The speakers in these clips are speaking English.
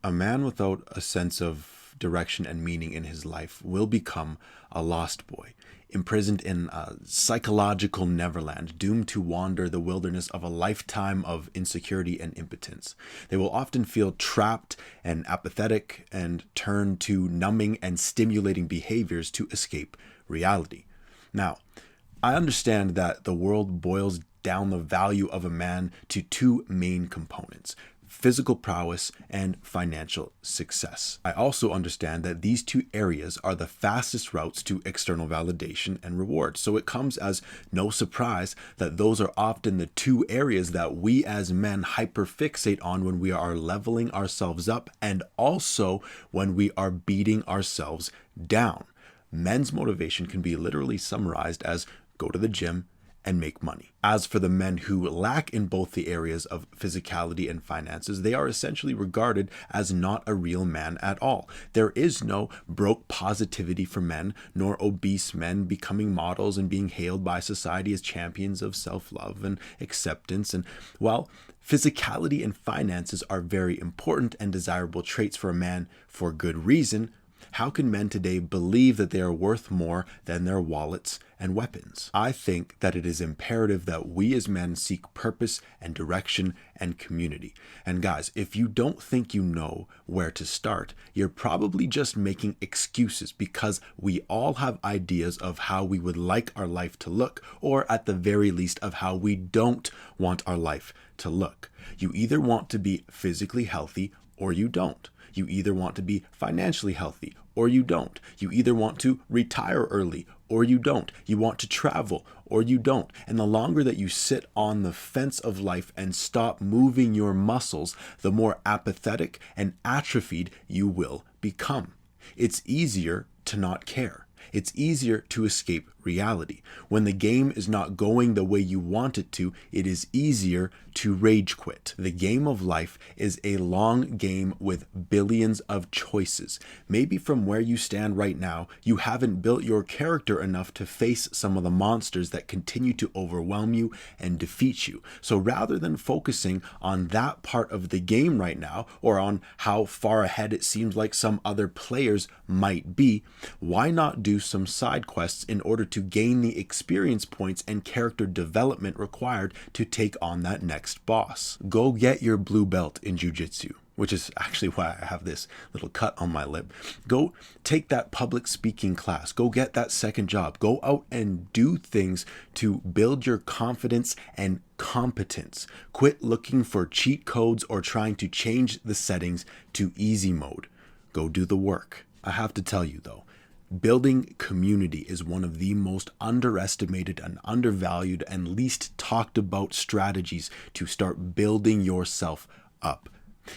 A man without a sense of direction and meaning in his life will become a lost boy, imprisoned in a psychological neverland, doomed to wander the wilderness of a lifetime of insecurity and impotence. They will often feel trapped and apathetic and turn to numbing and stimulating behaviors to escape reality. Now, I understand that the world boils down the value of a man to two main components: physical prowess and financial success. I also understand that these two areas are the fastest routes to external validation and reward. So it comes as no surprise that those are often the two areas that we as men hyperfixate on when we are leveling ourselves up and also when we are beating ourselves down. Men's motivation can be literally summarized as go to the gym and make money. As for the men who lack in both the areas of physicality and finances, they are essentially regarded as not a real man at all. There is no broke positivity for men, nor obese men becoming models and being hailed by society as champions of self-love and acceptance. And while physicality and finances are very important and desirable traits for a man for good reason, how can men today believe that they are worth more than their wallets and weapons? I think that it is imperative that we as men seek purpose and direction and community. And guys, if you don't think you know where to start, you're probably just making excuses, because we all have ideas of how we would like our life to look, or at the very least of how we don't want our life to look. You either want to be physically healthy or you don't. You either want to be financially healthy or you don't. You either want to retire early or you don't. You want to travel or you don't. And the longer that you sit on the fence of life and stop moving your muscles, the more apathetic and atrophied you will become. It's easier to not care. It's easier to escape reality. When the game is not going the way you want it to, it is easier to rage quit. The game of life is a long game with billions of choices. Maybe from where you stand right now, you haven't built your character enough to face some of the monsters that continue to overwhelm you and defeat you. So rather than focusing on that part of the game right now, or on how far ahead it seems like some other players might be, why not do some side quests in order to gain the experience points and character development required to take on that next boss? Go get your blue belt in jiu-jitsu, which is actually why I have this little cut on my lip. Go take that public speaking class. Go get that second job. Go out and do things to build your confidence and competence. Quit looking for cheat codes or trying to change the settings to easy mode. Go do the work. I have to tell you though, building community is one of the most underestimated and undervalued and least talked about strategies to start building yourself up.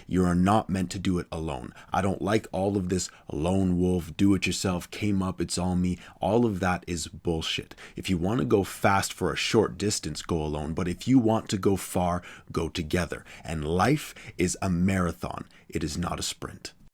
You are not meant to do it alone. I don't like all of this lone wolf, do it yourself, came up, it's all me. All of that is bullshit. If you want to go fast for a short distance, go alone. But if you want to go far, go together. And life is a marathon. It is not a sprint.